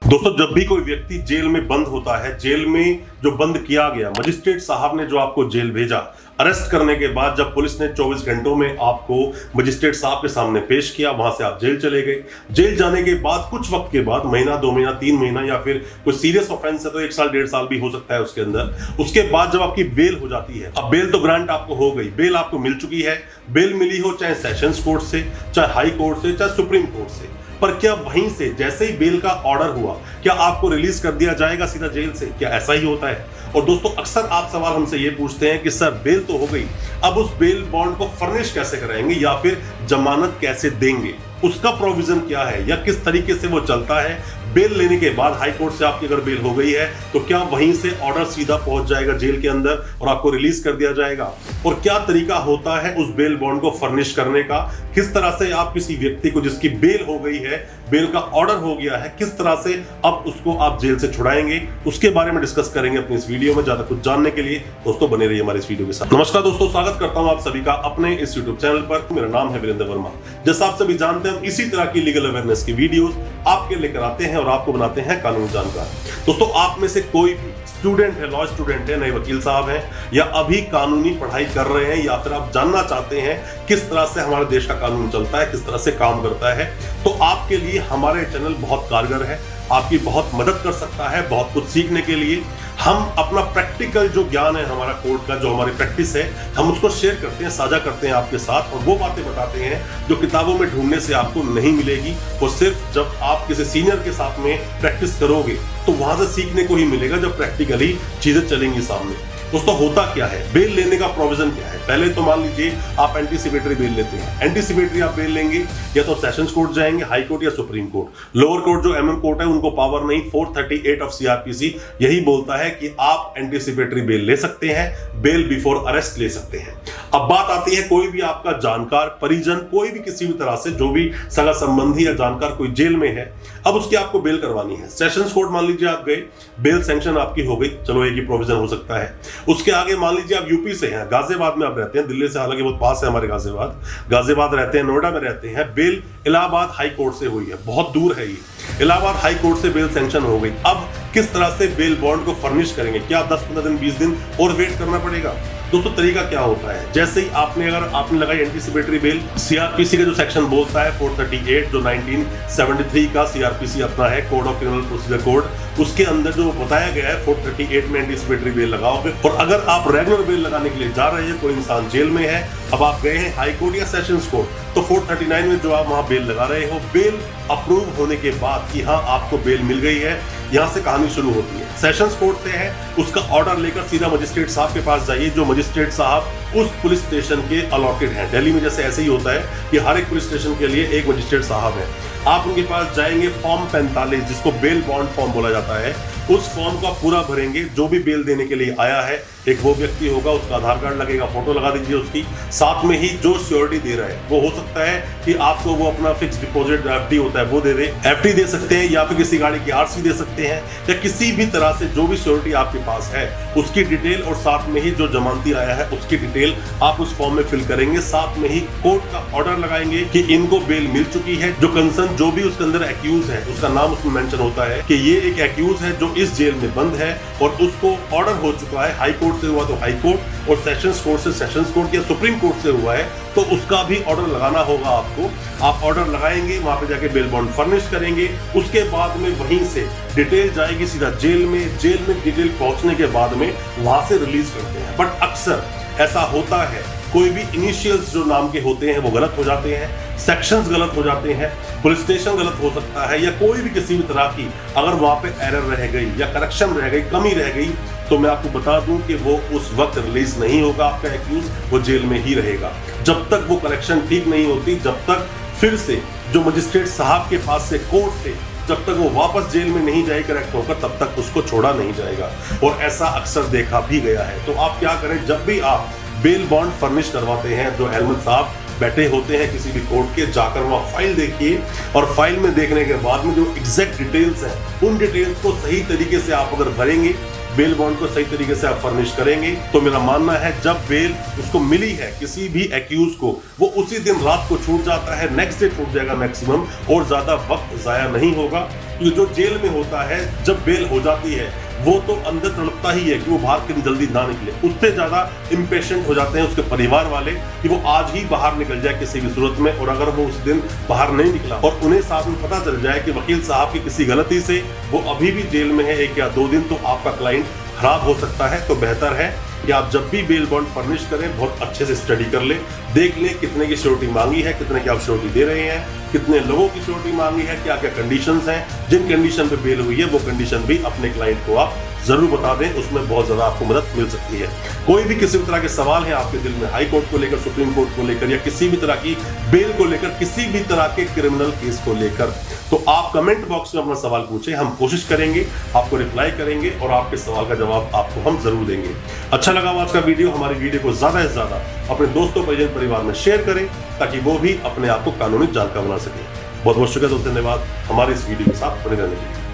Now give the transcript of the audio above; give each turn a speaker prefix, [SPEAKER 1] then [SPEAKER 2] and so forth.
[SPEAKER 1] दोस्तों, जब भी कोई व्यक्ति जेल में बंद होता है, जेल में जो बंद किया गया, मजिस्ट्रेट साहब ने जो आपको जेल भेजा, अरेस्ट करने के बाद जब पुलिस ने 24 घंटों में आपको मजिस्ट्रेट साहब के सामने पेश किया, वहां से आप जेल चले गए। जेल जाने के बाद कुछ वक्त के बाद, महीना, 2 महीना, 3 महीना, या फिर कोई सीरियस ऑफेंस है तो 1 साल 1.5 साल भी हो सकता है उसके अंदर। उसके बाद जब आपकी बेल हो जाती है, अब बेल तो ग्रांट आपको हो गई, बेल आपको मिल चुकी है। बेल मिली हो चाहे सेशंस कोर्ट से, चाहे हाई कोर्ट से, चाहे सुप्रीम कोर्ट से, पर क्या वहीं से जैसे ही बेल का ऑर्डर हुआ, क्या आपको रिलीज कर दिया जाएगा सीधा जेल से? क्या ऐसा ही होता है? और दोस्तों, अक्सर आप सवाल हमसे ये पूछते हैं कि सर बेल तो हो गई, अब उस बेल बॉन्ड को फर्निश कैसे कराएंगे या फिर जमानत कैसे देंगे? उसका प्रोविजन क्या है या किस तरीके से वो चलता है? बेल लेने के बाद हाई कोर्ट से आपकी अगर बेल हो गई है तो क्या वहीं से ऑर्डर सीधा पहुंच जाएगा जेल के अंदर और आपको रिलीज कर दिया जाएगा? और क्या तरीका होता है उस बेल बॉन्ड को फर्निश करने का? किस तरह से आप किसी व्यक्ति को जिसकी बेल हो गई है, बेल का ऑर्डर हो गया है, किस तरह से अब उसको आप जेल से छुड़ाएंगे, उसके बारे में डिस्कस करेंगे अपनी इस वीडियो में। ज्यादा कुछ जानने के लिए दोस्तों बने रहिए हमारे इस वीडियो के साथ। नमस्कार दोस्तों, स्वागत करता हूं आप सभी का अपने इस यूट्यूब चैनल पर। मेरा नाम है वीरेंद्र वर्मा। जैसा आप सभी जानते हैं, इसी तरह की लीगल अवेयरनेस की वीडियोस आपके लेकर आते हैं और आपको बनाते हैं कानूनी जानकार। दोस्तों, आप में से कोई भी स्टूडेंट है, लॉ स्टूडेंट है, नए वकील साहब हैं, या अभी कानूनी पढ़ाई कर रहे हैं, या फिर आप जानना चाहते हैं किस तरह से हमारे देश का कानून चलता है, किस तरह से काम करता है, तो आपके लिए हमारे चैनल बहुत कारगर है, आपकी बहुत मदद कर सकता है बहुत कुछ सीखने के लिए। हम अपना प्रैक्टिकल जो ज्ञान है हमारा कोर्ट का, जो हमारी प्रैक्टिस है, हम उसको शेयर करते हैं, साझा करते हैं आपके साथ, और वो बातें बताते हैं जो किताबों में ढूंढने से आपको नहीं मिलेगी। वो सिर्फ जब आप किसी सीनियर के साथ में प्रैक्टिस करोगे तो वहां से सीखने को ही मिलेगा, जब प्रैक्टिकली चीजें चलेंगी सामने। दोस्तों, होता क्या है, बेल लेने का प्रोविजन क्या है? पहले तो मान लीजिए आप एंटीसिपेटरी बेल लेते हैं। एंटीसिपेटरी आप बेल लेंगे या तो सेशंस कोर्ट जाएंगे, हाई कोर्ट या सुप्रीम कोर्ट। लोअर कोर्ट जो एमएम कोर्ट है उनको पावर नहीं, 438 ऑफ सीआरपीसी यही बोलता है कि आप एंटीसिपेटरी बेल ले सकते हैं, बेल बिफोर अरेस्ट ले सकते हैं। अब बात आती है, कोई भी आपका जानकार, परिजन, कोई भी किसी भी तरह से जो भी सगा संबंधी या जानकार कोई जेल में है, अब उसकी आपको बेल करवानी है। सेशंस कोर्ट मान लीजिए आप गए, बेल सैंक्शन आपकी हो गई, चलो एक ही प्रोविजन हो सकता है। उसके आगे मान लीजिए आप यूपी से हैं, गाजियाबाद में आप रहते हैं, दिल्ली से हालांकि बहुत पास है हमारे गाजियाबाद रहते हैं, नोएडा में रहते हैं, बेल इलाहाबाद हाई कोर्ट से हुई है, बहुत दूर है ये, इलाहाबाद हाई कोर्ट से बेल सैंक्शन हो गई। अब किस तरह से बेल बॉन्ड को फर्निश करेंगे? क्या 10-15 दिन, 20 दिन और वेट करना पड़ेगा? दोस्तों, तरीका क्या होता है, जैसे ही आपने लगाई एंटीसिपेटरी बेल, सीआरपीसी का जो सेक्शन बोलता है 438, जो 1973 का सीआरपीसी अपना है, code of criminal procedure code, उसके अंदर जो बताया गया है 438 में एंटीसिपेटरी बेल लगाओगे। और अगर आप रेगुलर बेल लगाने के लिए जा रहे हैं, कोई इंसान जेल में है, अब आप गए हैं हाई कोर्ट या सेशंस कोर्ट, तो 439 में जो आप वहां बेल लगा रहे हो, बेल अप्रूव होने के बाद कि हाँ आपको बेल मिल गई है, यहां से कहानी शुरू होती है। सेशंस कोर्ट से है, उसका ऑर्डर लेकर सीधा मजिस्ट्रेट साहब के पास जाइए, जो मजिस्ट्रेट साहब उस पुलिस स्टेशन के अलॉटेड हैं। दिल्ली में जैसे ऐसे ही होता है कि हर एक पुलिस स्टेशन के लिए एक मजिस्ट्रेट साहब है। आप उनके पास जाएंगे, फॉर्म 45 जिसको बेल बॉन्ड फॉर्म बोला जाता है, उस फॉर्म का पूरा भरेंगे। जो भी बेल देने के लिए आया है, एक वो व्यक्ति होगा, उसका आधार कार्ड लगेगा, फोटो लगा दीजिए उसकी, साथ में ही जो श्योरिटी दे रहा है, वो हो सकता है कि आपको वो अपना फिक्स डिपॉजिट एफडी होता है वो दे दे, एफडी दे सकते हैं, या फिर किसी गाड़ी की आरसी दे सकते हैं, या किसी भी तरह से जो भी श्योरिटी आपके पास है उसकी डिटेल, और साथ में ही जो जमानती आया है उसकी डिटेल आप उस फॉर्म में फिल करेंगे। साथ में ही कोर्ट का ऑर्डर लगाएंगे कि इनको बेल मिल चुकी है। जो कंसर्न, जो भी उसके अंदर एक्यूज है, उसका नाम उसमें मेंशन होता है कि ये एक एक्यूज है जो इस जेल में बंद है और उसको ऑर्डर हो चुका है, हाई कोर्ट से हुआ तो हाई कोर्ट, और सेशंस कोर्ट से सेशंस कोर्ट या सुप्रीम कोर्ट से हुआ है तो उसका भी ऑर्डर लगाना होगा आपको। आप ऑर्डर लगाएंगे, वहां पे जाके बेल बॉन्ड फर्निश करेंगे, उसके बाद में वहीं से डिटेल जाएगी सीधा जेल में। जेल में डिटेल पहुंचने के बाद में वहां से रिलीज करते हैं। बट अक्सर ऐसा होता है, कोई भी इनिशियल्स जो नाम के होते हैं वो गलत हो जाते हैं, सेक्शंस गलत हो जाते हैं, पुलिस स्टेशन गलत हो सकता है, या कोई भी किसी भी तरह की अगर वहां पे एरर रह गई या करेक्शन रह गई, कमी रह गई, तो मैं आपको बता दूं कि वो उस वक्त रिलीज नहीं होगा आपका एक्यूज, वो जेल में ही रहेगा जब तक वो करेक्शन ठीक नहीं होती, जब तक फिर से जो मजिस्ट्रेट साहब के पास से, कोर्ट से, जब तक वो वापस जेल में नहीं जाए करेक्ट होकर, तब तक उसको छोड़ा नहीं जाएगा। और ऐसा अक्सर देखा भी गया है। तो आप क्या करें, जब भी आप बेल बॉन्ड फर्निश करवाते हैं, जो हेलमेट साहब बैठे होते हैं किसी भी कोर्ट के, जाकर वहाँ फाइल देखिए, और फाइल में देखने के बाद में जो एग्जैक्ट डिटेल्स हैं, उन डिटेल्स को सही तरीके से आप अगर भरेंगे, बेल बॉन्ड को सही तरीके से आप फर्निश करेंगे, तो मेरा मानना है जब बेल उसको मिली है किसी भी एक्यूज को, वो उसी दिन रात को छूट जाता है, नेक्स्ट डे छूट जाएगा मैक्सिमम, और ज्यादा वक्त जाया नहीं होगा। क्योंकि जो जेल में होता है जब बेल हो जाती है वो तो अंदर तड़पता ही है कि वो बाहर कितनी जल्दी ना निकले। उससे ज्यादा इम्पेशेंट हो जाते हैं उसके परिवार वाले कि वो आज ही बाहर निकल जाए किसी भी सूरत में, और अगर वो उस दिन बाहर नहीं निकला और उन्हें साथ में पता चल जाए कि वकील साहब की किसी गलती से वो अभी भी जेल में है 1 या 2 दिन, तो आपका क्लाइंट खराब हो सकता है। तो बेहतर है कि आप जब भी बेल बॉन्ड फर्निश करें बहुत अच्छे से स्टडी कर ले, देख ले कितने की श्योरिटी मांगी है, कितने की आप श्योरिटी दे रहे हैं, कितने लोगों की श्योरिटी मांगी है, क्या क्या कंडीशंस हैं। जिन कंडीशन पे बेल हुई है वो कंडीशन भी अपने क्लाइंट को आप जरूर बता दें, उसमें बहुत ज्यादा आपको मदद मिल सकती है। कोई भी किसी भी तरह के सवाल है आपके दिल में, हाई कोर्ट को लेकर, सुप्रीम कोर्ट को लेकर, या किसी भी तरह की बेल को लेकर, किसी भी तरह के क्रिमिनल केस को लेकर, तो आप कमेंट बॉक्स में अपना सवाल पूछें, हम कोशिश करेंगे आपको रिप्लाई करेंगे और आपके सवाल का जवाब आपको हम जरूर देंगे। अच्छा लगा आज का वीडियो, हमारी वीडियो को ज्यादा से ज्यादा अपने दोस्तों परिजन परिवार में शेयर करें ताकि वो भी अपने आप को कानूनी जानकार बना सके। बहुत बहुत शुक्रिया, धन्यवाद हमारे इस वीडियो के साथ बने रहने के लिए।